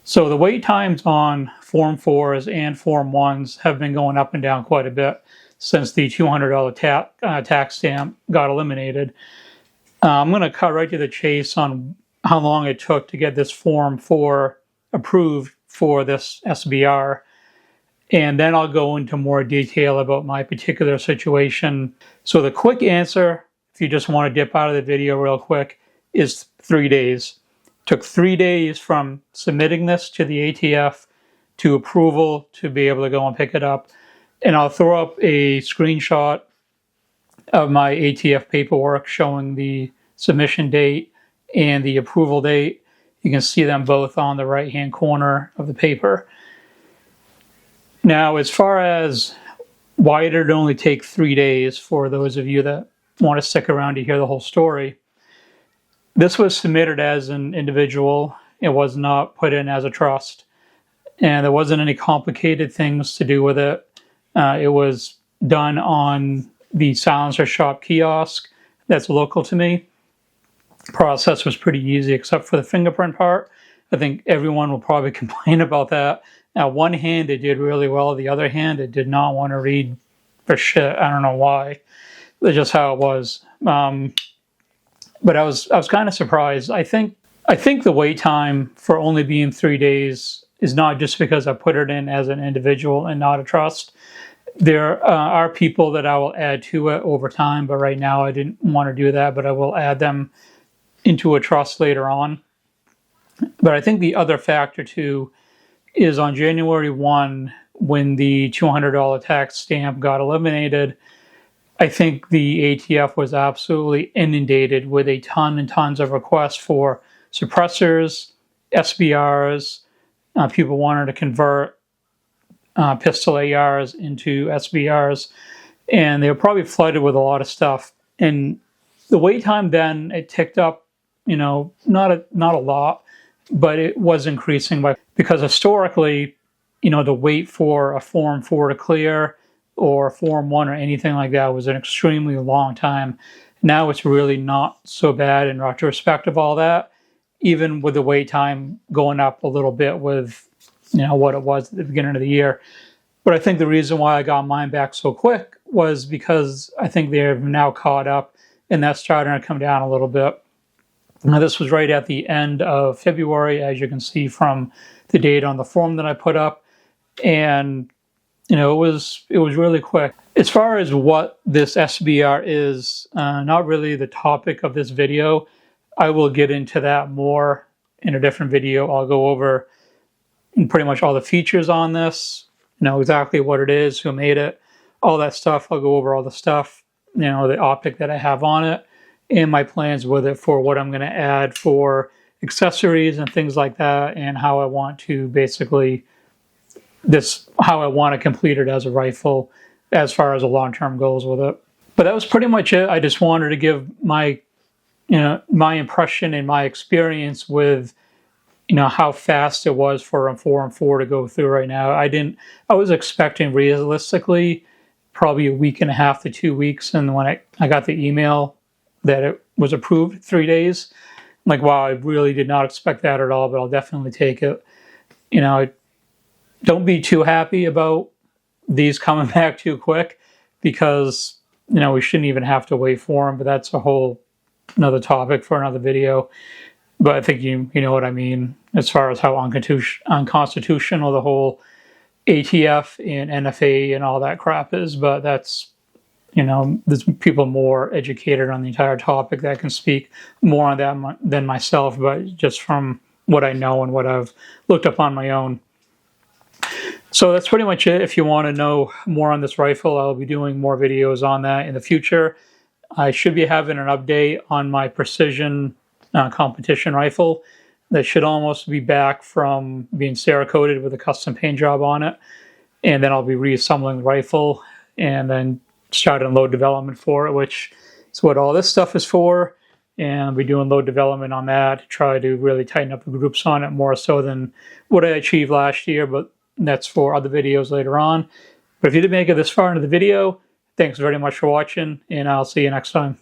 So the wait times on Form 4s and Form 1s have been going up and down quite a bit since the $200 tax stamp got eliminated. I'm going to cut right to the chase on how long it took to get this Form 4 approved for this SBR. And then I'll go into more detail about my particular situation. So the quick answer, if you just want to dip out of the video real quick, is 3 days. Took 3 days from submitting this to the ATF to approval to be able to go and pick it up. And I'll throw up a screenshot of my ATF paperwork showing the submission date and the approval date. You can see them both on the right-hand corner of the paper. Now, as far as why did it only take 3 days, for those of you that want to stick around to hear the whole story, this was submitted as an individual. It was not put in as a trust. And there wasn't any complicated things to do with it. It was done on the Silencer Shop kiosk that's local to me. Process was pretty easy except for the fingerprint part. I think everyone will probably complain about that. Now, one hand, it did really well. The other hand, it did not want to read for shit. I don't know why. That's just how it was. But I was kind of surprised. I think the wait time for only being 3 days is not just because I put it in as an individual and not a trust. There are people that I will add to it over time, but right now I didn't want to do that, but I will add them into a trust later on. But I think the other factor too is on January 1, when the $200 tax stamp got eliminated, I think the ATF was absolutely inundated with a ton and tons of requests for suppressors, SBRs. People wanted to convert pistol ARs into SBRs, and they were probably flooded with a lot of stuff. And the wait time then, it ticked up, not a lot, but it was increasing because historically, the wait for a Form 4 to clear or Form 1 or anything like that was an extremely long time. Now it's really not so bad in retrospect of all that, even with the wait time going up a little bit with what it was at the beginning of the year. But I think the reason why I got mine back so quick was because I think they've now caught up, and that's starting to come down a little bit. Now, this was right at the end of February, as you can see from the date on the form that I put up. And it was really quick. As far as what this SBR is, not really the topic of this video. I will get into that more in a different video. I'll go over pretty much all the features on this, exactly what it is, who made it, all that stuff. I'll go over all the stuff, the optic that I have on it, and my plans with it for what I'm going to add for accessories and things like that, and how I want to basically how I want to complete it as a rifle as far as the long-term goals with it. But that was pretty much it. I just wanted to give my impression and my experience with, how fast it was for a Form 4 to go through right now. I was expecting realistically probably a week and a half to 2 weeks. And when I got the email that it was approved 3 days, I'm like, wow, I really did not expect that at all, but I'll definitely take it. Don't be too happy about these coming back too quick, because, we shouldn't even have to wait for them, but that's another topic for another video. But I think you know what I mean, as far as how unconstitutional the whole ATF and NFA and all that crap is. But that's, there's people more educated on the entire topic that can speak more on that than myself, but just from what I know and what I've looked up on my own. So that's pretty much it. If you want to know more on this rifle, I'll be doing more videos on that in the future. I should be having an update on my precision competition rifle. That should almost be back from being Cerakoted with a custom paint job on it. And then I'll be reassembling the rifle and then starting load development for it, which is what all this stuff is for. And I'll be doing load development on that to try to really tighten up the groups on it more so than what I achieved last year. But that's for other videos later on. But if you did make it this far into the video, thanks very much for watching, and I'll see you next time.